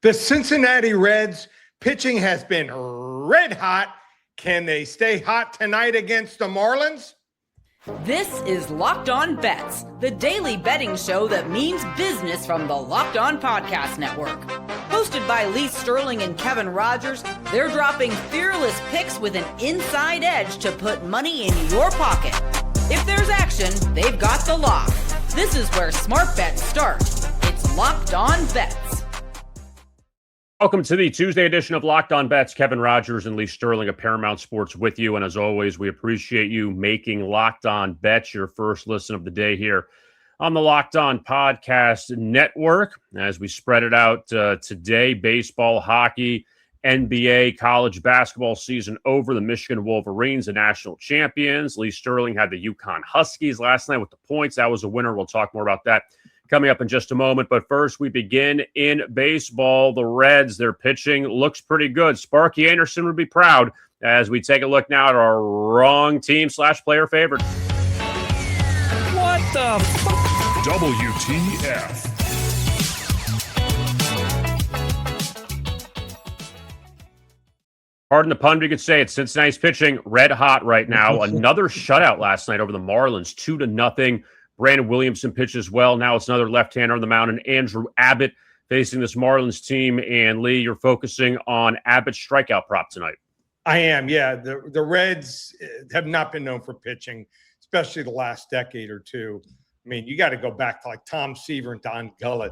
The Cincinnati Reds pitching has been red hot. Can they stay hot tonight against the Marlins? This is Locked On Bets, the daily betting show that means business from the Locked On Podcast Network. Hosted by Lee Sterling and Kevin Rogers, they're dropping fearless picks with an inside edge to put money in your pocket. If there's action, they've got the lock. This is where smart bets start. It's Locked On Bets. Welcome to the Tuesday edition of Locked On Bets. Kevin Rogers and Lee Sterling of Paramount Sports with you. And as always, we appreciate you making Locked On Bets your first listen of the day here on the Locked On Podcast Network. As we spread it out today, baseball, hockey, NBA, college basketball season over. The Michigan Wolverines, the national champions. Lee Sterling had the Yukon Huskies last night with the points. That was a winner. We'll talk more about that coming up in just a moment. But first, we begin in baseball. The Reds, their pitching looks pretty good. Sparky Anderson would be proud as we take a look now at our wrong team / player favorite. What the fuck? WTF. Pardon the pun, we could say it. Cincinnati's pitching red hot right now. Another shutout last night over the Marlins, 2-0. Brandon Williamson pitches well. Now it's another left-hander on the mound, and Andrew Abbott facing this Marlins team. And Lee, you're focusing on Abbott's strikeout prop tonight. I am, yeah. The Reds have not been known for pitching, especially the last decade or two. I mean, you got to go back to like Tom Seaver and Don Gullett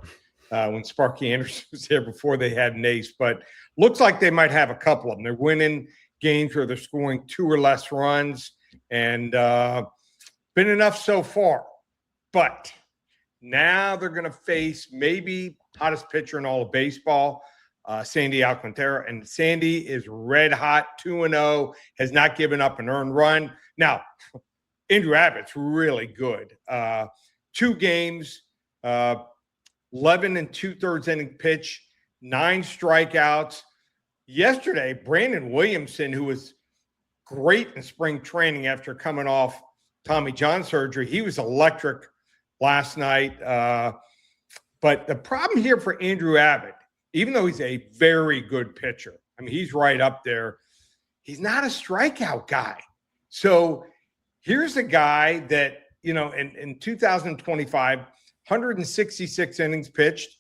when Sparky Anderson was there before they had an ace. But looks like they might have a couple of them. They're winning games where they're scoring 2 or less runs, and been enough so far. But now they're going to face maybe hottest pitcher in all of baseball, Sandy Alcantara. And Sandy is red hot, 2-0, has not given up an earned run. Now, Andrew Abbott's really good. 2 games, 11 2/3 inning pitch, 9 strikeouts. Yesterday, Brandon Williamson, who was great in spring training after coming off Tommy John surgery, he was electric last night. But the problem here for Andrew Abbott, even though he's a very good pitcher, I mean, he's right up there, he's not a strikeout guy. So here's a guy that, you know, in 2025, 166 innings pitched,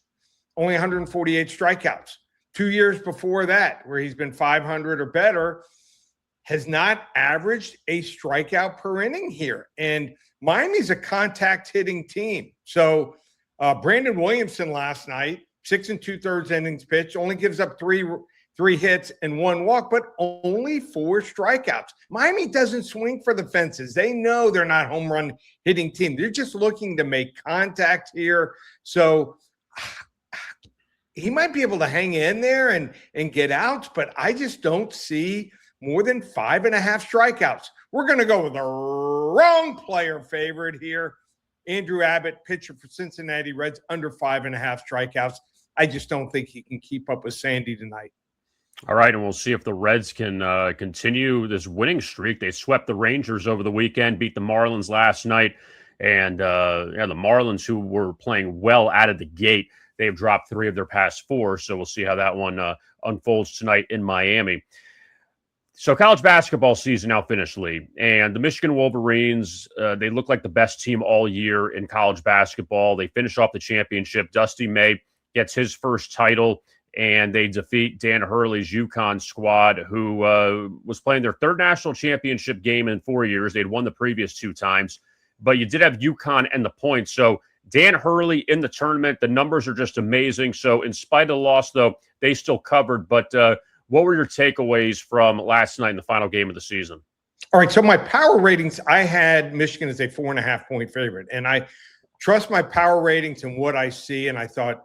only 148 strikeouts. 2 years before that, where he's been 500 or better, has not averaged a strikeout per inning here. And Miami's a contact hitting team. So Brandon Williamson last night, 6 2/3 innings pitched, only gives up three hits and 1 walk, but only 4 strikeouts. Miami doesn't swing for the fences. They know they're not home run hitting team. They're just looking to make contact here. So he might be able to hang in there and get outs, but I just don't see more than 5.5 strikeouts. We're going to go with the wrong player favorite here. Andrew Abbott, pitcher for Cincinnati Reds, under 5.5 strikeouts. I just don't think he can keep up with Sandy tonight. All right, and we'll see if the Reds can continue this winning streak. They swept the Rangers over the weekend, beat the Marlins last night, and the Marlins, who were playing well out of the gate, they've dropped 3 of their past 4, so we'll see how that one unfolds tonight in Miami. So college basketball season now finished, Lee, and the Michigan Wolverines, they look like the best team all year in college basketball. They finish off the championship. Dusty May gets his first title, and they defeat Dan Hurley's UConn squad, who was playing their 3rd national championship game in 4 years. They'd won the previous 2 times, but you did have UConn and the points. So Dan Hurley in the tournament, the numbers are just amazing. So in spite of the loss, though, they still covered. But what were your takeaways from last night in the final game of the season? All right, so my power ratings, I had Michigan as a 4.5-point favorite. And I trust my power ratings and what I see. And I thought,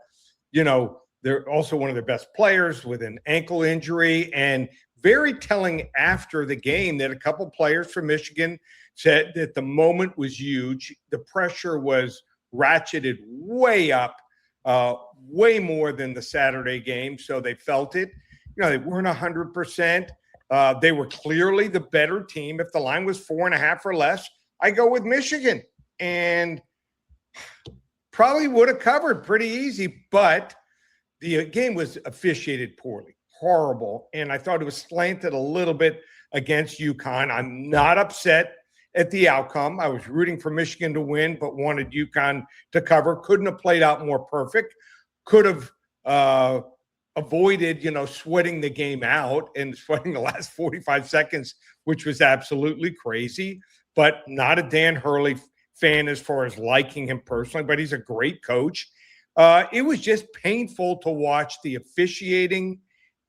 you know, they're also one of their best players with an ankle injury. And very telling after the game that a couple players from Michigan said that the moment was huge. The pressure was ratcheted way up, way more than the Saturday game. So they felt it. You know, they weren't 100%. They were clearly the better team. If the line was 4.5 or less, I go with Michigan, and probably would have covered pretty easy. But the game was officiated poorly, horrible. And I thought it was slanted a little bit against UConn. I'm not upset at the outcome. I was rooting for Michigan to win, but wanted UConn to cover. Couldn't have played out more perfect. Could have avoided, sweating the game out and sweating the last 45 seconds, which was absolutely crazy. But not a Dan Hurley fan as far as liking him personally, but he's a great coach. It was just painful to watch the officiating.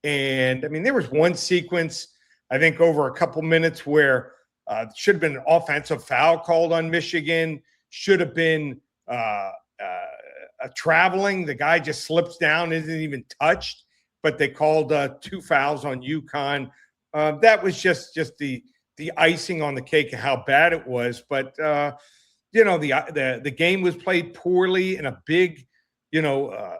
And, there was one sequence, I think, over a couple minutes where should have been an offensive foul called on Michigan, should have been a traveling. The guy just slips down, isn't even touched, but they called 2 fouls on UConn. That was just the icing on the cake of how bad it was. But, the game was played poorly in a big,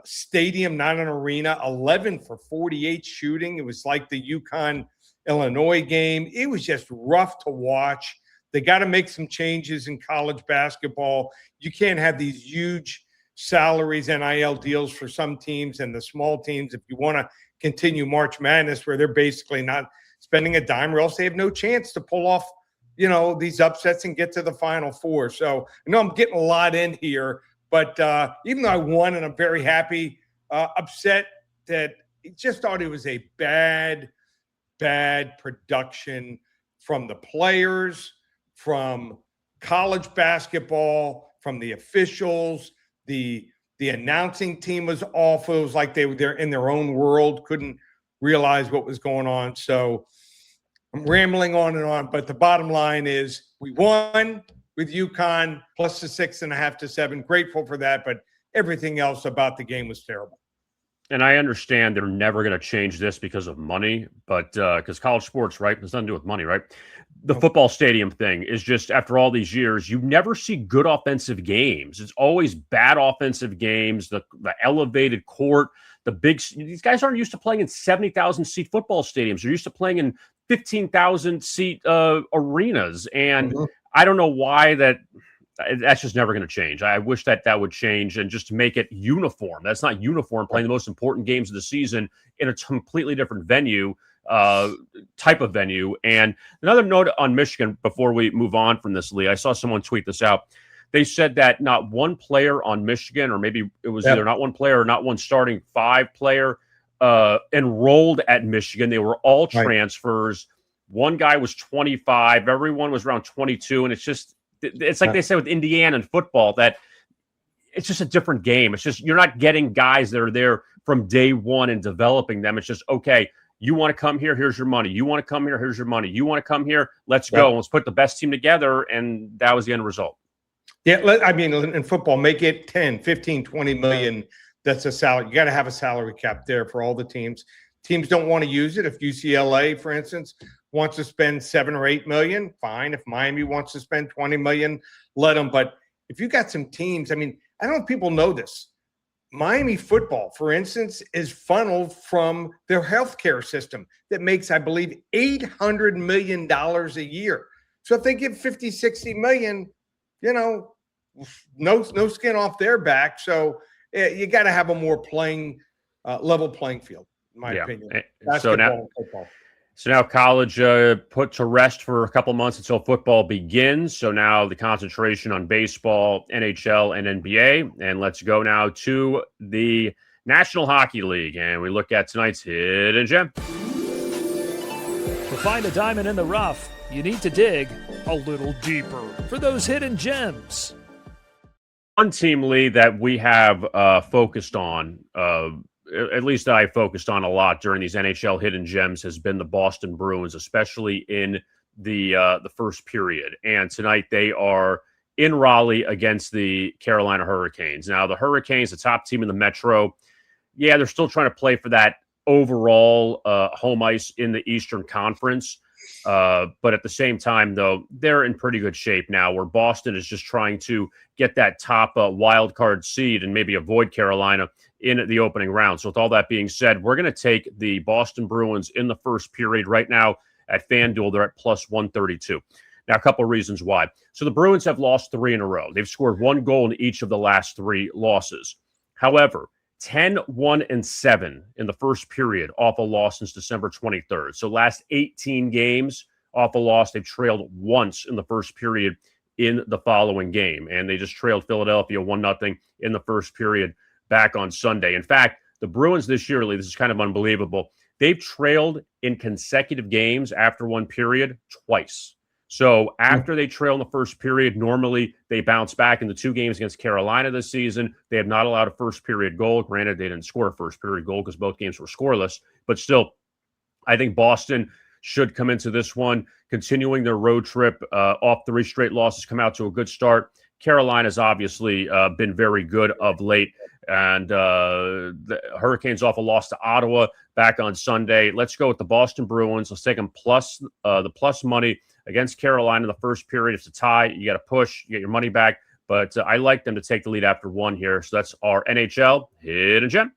stadium, not an arena, 11 for 48 shooting. It was like the UConn-Illinois game. It was just rough to watch. They got to make some changes in college basketball. You can't have these huge salaries, NIL deals for some teams and the small teams if you want to continue March Madness where they're basically not spending a dime, or else they have no chance to pull off, these upsets and get to the Final Four. So I know I'm getting a lot in here, but even though I won and I'm very happy, upset that just thought it was a bad production from the players, from college basketball, from the officials. The announcing team was awful. It was like they're in their own world, couldn't realize what was going on. So I'm rambling on and on, but the bottom line is we won with UConn plus the 6.5 to 7. Grateful for that, but everything else about the game was terrible. And I understand they're never going to change this because of money, but because college sports, right, has nothing to do with money, right? The football stadium thing is just, after all these years, you never see good offensive games. It's always bad offensive games, the elevated court, these guys aren't used to playing in 70,000 seat football stadiums. They're used to playing in 15,000 seat arenas. And I don't know why that's just never going to change. I wish that would change and just make it uniform. That's not uniform, playing the most important games of the season in a completely different venue, type of venue. And another note on Michigan before we move on from this, Lee, I saw someone tweet this out. They said that not one player on Michigan, or maybe it was either not one player or not one starting 5 player, enrolled at Michigan. They were all transfers. One guy was 25. Everyone was around 22. And it's like they said with Indiana and football, that it's just a different game. It's just, you're not getting guys that are there from day one and developing them. It's just, okay, you want to come here, here's your money. You want to come here, here's your money. You want to come here, let's go. Let's put the best team together. And that was the end result. Yeah, in football, make it 10, 15, 20 million. That's a salary. You got to have a salary cap there for all the teams. Teams don't want to use it. If UCLA, for instance, wants to spend 7 or 8 million, fine. If Miami wants to spend 20 million, let them. But if you got some teams, I don't know if people know this. Miami football, for instance, is funneled from their healthcare system that makes, I believe, $800 million a year. So if they give 50, 60 million, no skin off their back. So you got to have a more level playing field, in my opinion. Basketball and football. So now college put to rest for a couple months until football begins. So now the concentration on baseball, NHL, and NBA. And let's go now to the National Hockey League. And we look at tonight's Hidden Gem. To find a diamond in the rough, you need to dig a little deeper for those hidden gems. One team, Lee, that we have focused on, at least that I focused on a lot during these NHL Hidden Gems, has been the Boston Bruins, especially in the first period. And tonight they are in Raleigh against the Carolina Hurricanes. Now, the Hurricanes, the top team in the Metro, they're still trying to play for that overall home ice in the Eastern Conference. But at the same time, though, they're in pretty good shape now, where Boston is just trying to get that top wild card seed and maybe avoid Carolina in the opening round. So with all that being said, we're going to take the Boston Bruins in the first period right now at FanDuel. They're at plus 132. Now, a couple of reasons why. So the Bruins have lost 3 in a row. They've scored 1 goal in each of the last 3 losses. However, 10-1-7 in the first period off a loss since December 23rd. So last 18 games off a loss, they've trailed once in the first period in the following game. And they just trailed Philadelphia 1-0 in the first period back on Sunday. In fact, the Bruins this year, Lee, this is kind of unbelievable. They've trailed in consecutive games after one period twice. So after they trail in the first period, normally they bounce back. In the two games against Carolina this season, they have not allowed a first period goal. Granted, they didn't score a first period goal because both games were scoreless. But still, I think Boston should come into this one, continuing their road trip off 3 straight losses, come out to a good start. Carolina's obviously been very good of late. And the Hurricanes off a loss to Ottawa back on Sunday. Let's go with the Boston Bruins. Let's take them plus the plus money against Carolina in the first period. If it's a tie, you got to push, you get your money back. But I like them to take the lead after one here. So that's our NHL Hidden Gem.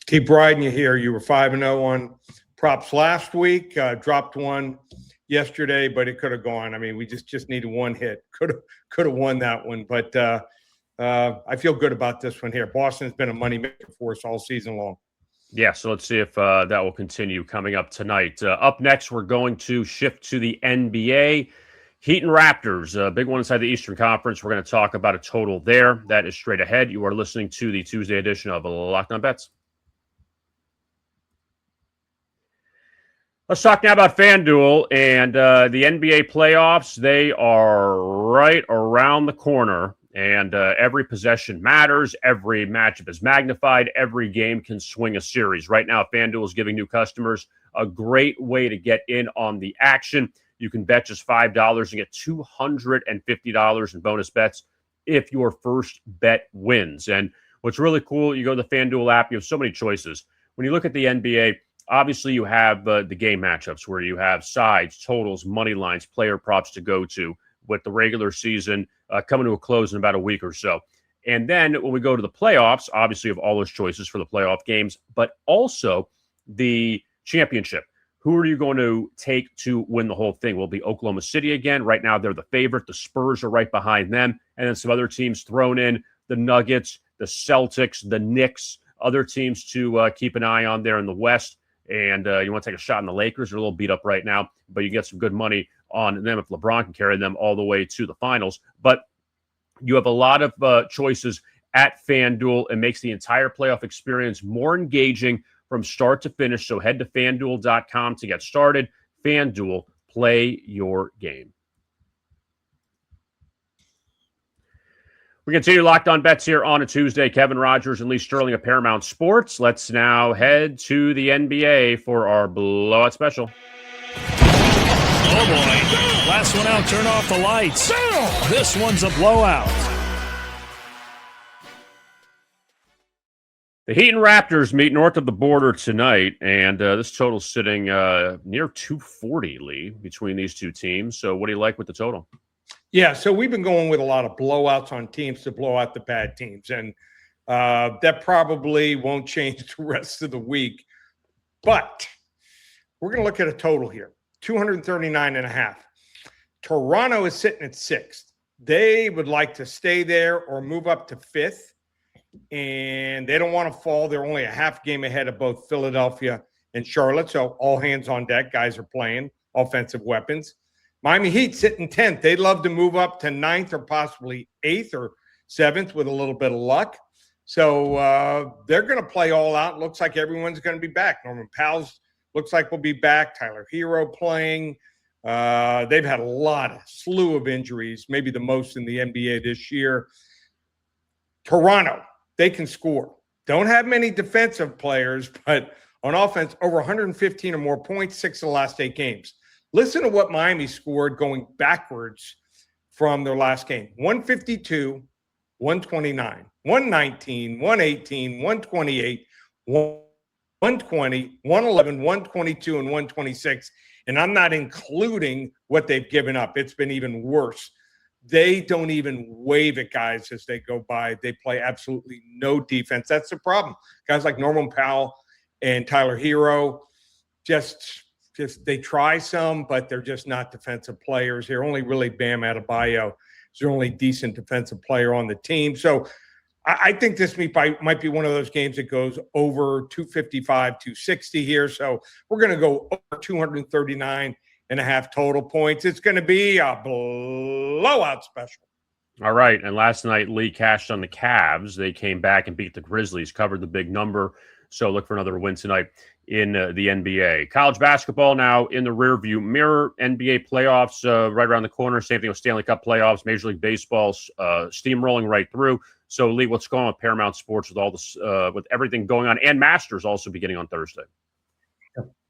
Keep riding you here. You were 5-0 on props last week. Dropped one yesterday, but it could have gone. I mean, we just needed one hit. Could have won that one. But I feel good about this one here. Boston's been a moneymaker for us all season long. Yeah, so let's see if that will continue coming up tonight. Up next, we're going to shift to the NBA. Heat and Raptors, a big one inside the Eastern Conference. We're going to talk about a total there. That is straight ahead. You are listening to the Tuesday edition of Locked On Bets. Let's talk now about FanDuel and the NBA playoffs. They are right around the corner. And every possession matters. Every matchup is magnified. Every game can swing a series. Right now, FanDuel is giving new customers a great way to get in on the action. You can bet just $5 and get $250 in bonus bets if your first bet wins. And what's really cool, you go to the FanDuel app, you have so many choices. When you look at the NBA, obviously you have the game matchups where you have sides, totals, money lines, player props to go to with the regular season coming to a close in about a week or so. And then when we go to the playoffs, obviously you have all those choices for the playoff games, but also the championship. Who are you going to take to win the whole thing? Will it be Oklahoma City again? Right now they're the favorite. The Spurs are right behind them. And then some other teams thrown in, the Nuggets, the Celtics, the Knicks, other teams to keep an eye on there in the West. And you want to take a shot on the Lakers. They're a little beat up right now, but you get some good money on them if LeBron can carry them all the way to the finals. But you have a lot of choices at FanDuel. It makes the entire playoff experience more engaging from start to finish. So head to FanDuel.com to get started. FanDuel, play your game. We continue Locked On Bets here on a Tuesday. Kevin Rogers and Lee Sterling of Paramount Sports. Let's now head to the NBA for our blowout special. Oh, boy. Last one out, turn off the lights. This one's a blowout. The Heat and Raptors meet north of the border tonight, and this total's sitting near 240, Lee, between these two teams. So what do you like with the total? Yeah, so we've been going with a lot of blowouts on teams to blow out the bad teams, and that probably won't change the rest of the week. But we're going to look at a total here, 239.5. Toronto is sitting at 6th. They would like to stay there or move up to 5th, and they don't want to fall. They're only a half game ahead of both Philadelphia and Charlotte, so all hands on deck. Guys are playing offensive weapons. Miami Heat sitting 10th. They'd love to move up to 9th or possibly 8th or 7th with a little bit of luck. So they're going to play all out. Looks like everyone's going to be back. Norman Powell's looks like we'll be back. Tyler Hero playing. They've had a slew of injuries, maybe the most in the NBA this year. Toronto, they can score. Don't have many defensive players, but on offense, over 115 or more points, 6 of the last 8 games. Listen to what Miami scored going backwards from their last game. 152, 129, 119, 118, 128, 120, 111, 122, and 126. And I'm not including what they've given up. It's been even worse. They don't even wave at guys as they go by. They play absolutely no defense. That's the problem. Guys like Norman Powell and Tyler Hero just they try some, but they're just not defensive players. They're only really Bam Adebayo is their only decent defensive player on the team. So I think this might be one of those games that goes over 255, 260 here. So we're going to go over 239.5 total points. It's going to be a blowout special. All right. And last night, Lee cashed on the Cavs. They came back and beat the Grizzlies, covered the big number. So look for another win tonight in the NBA. College basketball now in the rearview mirror. NBA playoffs right around the corner. Same thing with Stanley Cup playoffs. Major League Baseball's steamrolling right through. So, Lee, what's going on with Paramount Sports with all this, with everything going on, and Masters also beginning on Thursday?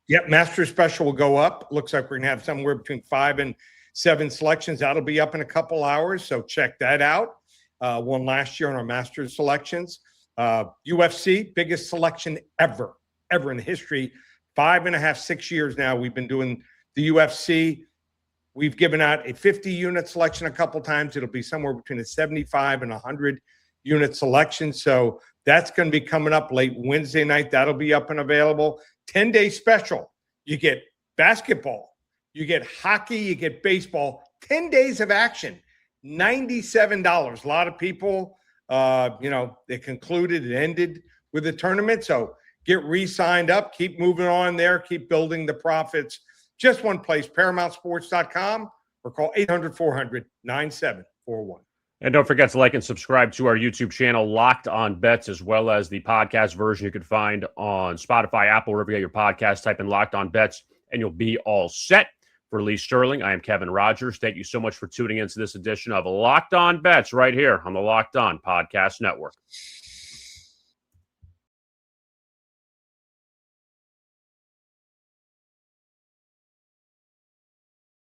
Yep, Masters special will go up. Looks like we're going to have somewhere between 5 and 7 selections. That'll be up in a couple hours, so check that out. Won last year on our Masters selections. UFC, biggest selection ever in the history. 5.5, 6 years now we've been doing the UFC. We've given out a 50-unit selection a couple times. It'll be somewhere between a 75 and 100-unit selection. So that's going to be coming up late Wednesday night. That'll be up and available. 10-day special. You get basketball, you get hockey, you get baseball. 10 days of action. $97. A lot of people, they concluded, it ended with the tournament. So get re-signed up, keep moving on there, keep building the profits. Just one place, ParamountSports.com, or call 800-400-9741. And don't forget to like and subscribe to our YouTube channel, Locked On Bets, as well as the podcast version you can find on Spotify, Apple, wherever you get your podcast. Type in Locked On Bets, and you'll be all set. For Lee Sterling, I am Kevin Rogers. Thank you so much for tuning into this edition of Locked On Bets right here on the Locked On Podcast Network.